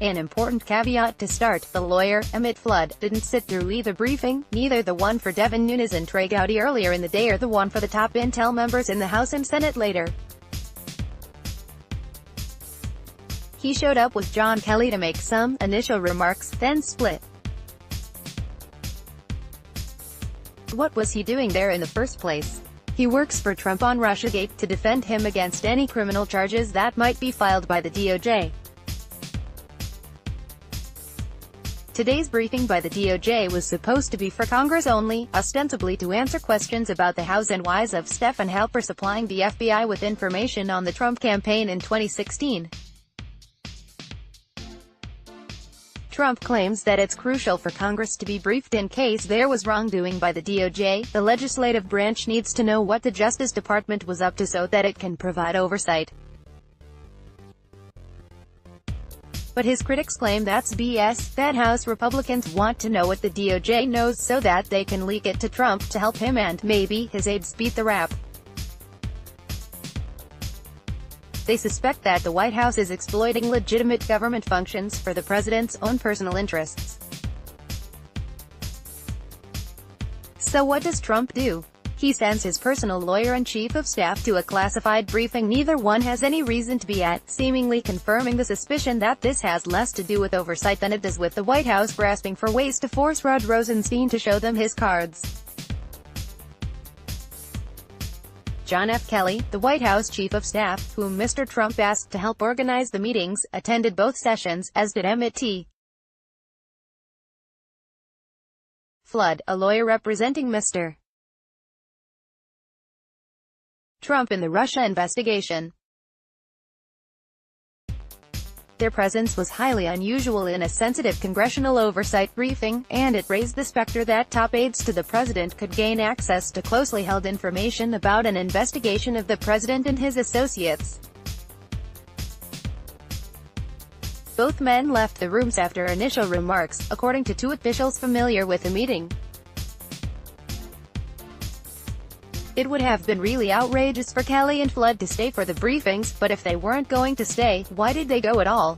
An important caveat to start: the lawyer, Emmet Flood, didn't sit through either briefing, neither the one for Devin, Nunes and Trey Gowdy earlier in the day or the one for the top intel members in the House and Senate later. He showed up with John Kelly to make some initial remarks, then split. What was he doing there in the first place? He works for Trump on Russiagate to defend him against any criminal charges that might be filed by the DOJ. Today's briefing by the DOJ was supposed to be for Congress only, ostensibly to answer questions about the hows and whys of Stephen Halper supplying the FBI with information on the Trump campaign in 2016. Trump claims that it's crucial for Congress to be briefed in case there was wrongdoing by the DOJ. The legislative branch needs to know what the Justice Department was up to so that it can provide oversight. But his critics claim that's BS, that House Republicans want to know what the DOJ knows so that they can leak it to Trump to help him and, maybe, his aides beat the rap. They suspect that the White House is exploiting legitimate government functions for the president's own personal interests. So what does Trump do? He sends his personal lawyer and chief of staff to a classified briefing neither one has any reason to be at, seemingly confirming the suspicion that this has less to do with oversight than it does with the White House grasping for ways to force Rod Rosenstein to show them his cards. John F. Kelly, the White House chief of staff, whom Mr. Trump asked to help organize the meetings, attended both sessions, as did Emmet Flood, a lawyer representing Mr. Trump in the Russia investigation. Their presence was highly unusual in a sensitive congressional oversight briefing, and it raised the specter that top aides to the president could gain access to closely held information about an investigation of the president and his associates. Both men left the rooms after initial remarks, according to two officials familiar with the meeting. It would have been really outrageous for Kelly and Flood to stay for the briefings, but if they weren't going to stay, why did they go at all?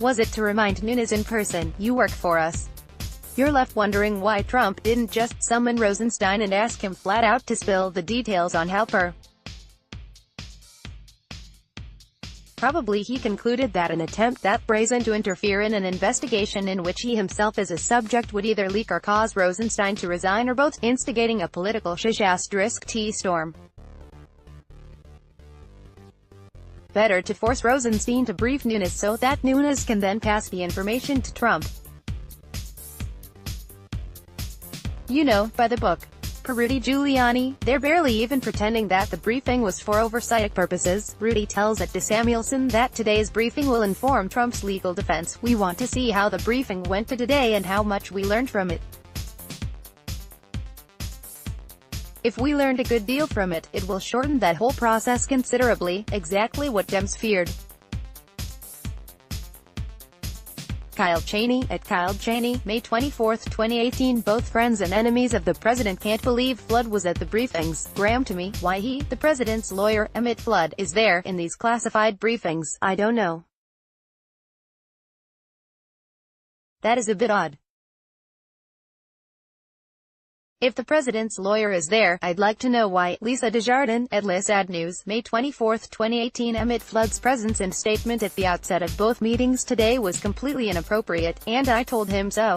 Was it to remind Nunes in person, "You work for us"? You're left wondering why Trump didn't just summon Rosenstein and ask him flat out to spill the details on Halper. Probably he concluded that an attempt that brazen to interfere in an investigation in which he himself is a subject would either leak or cause Rosenstein to resign or both, instigating a political *T-storm. Better to force Rosenstein to brief Nunes so that Nunes can then pass the information to Trump. You know, by the book. Per Rudy Giuliani, they're barely even pretending that the briefing was for oversight purposes. Rudy tells Ed DeSamuelson that today's briefing will inform Trump's legal defense. We want to see how the briefing went today and how much we learned from it. If we learned a good deal from it, it will shorten that whole process considerably, exactly what Dems feared. Kyle Cheney, at Kyle Cheney, May 24, 2018. Both friends and enemies of the president can't believe Flood was at the briefings. Graham to me, why he, the president's lawyer, Emmet Flood, is there, in these classified briefings, I don't know. That is a bit odd. If the president's lawyer is there, I'd like to know why. Lisa Desjardins, at Ad News, May 24, 2018. Emmet Flood's presence and statement at the outset of both meetings today was completely inappropriate, and I told him so.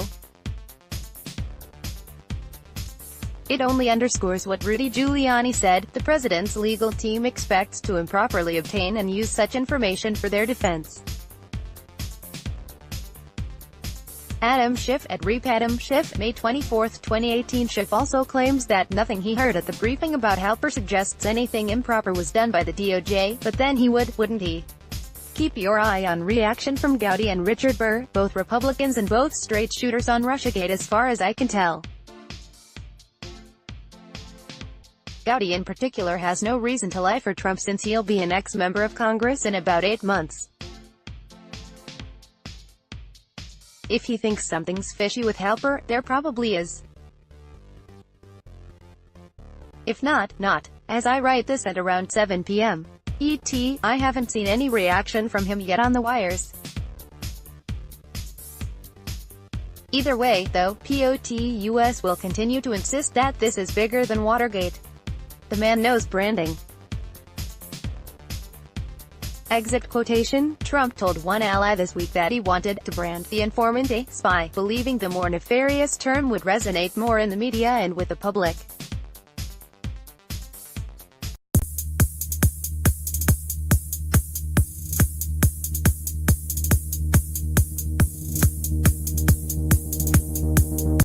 It only underscores what Rudy Giuliani said: the president's legal team expects to improperly obtain and use such information for their defense. Adam Schiff, at Adam Schiff, May 24, 2018. Schiff also claims that nothing he heard at the briefing about Halper suggests anything improper was done by the DOJ, but then he wouldn't he? Keep your eye on reaction from Gowdy and Richard Burr, both Republicans and both straight shooters on Russiagate as far as I can tell. Gowdy in particular has no reason to lie for Trump since he'll be an ex-member of Congress in about 8 months. If he thinks something's fishy with Halper, there probably is. If not. As I write this at around 7 p.m. ET, I haven't seen any reaction from him yet on the wires. Either way, though, POTUS will continue to insist that this is bigger than Watergate. The man knows branding. Exit quotation. Trump told one ally this week that he wanted to brand the informant a spy, believing the more nefarious term would resonate more in the media and with the public.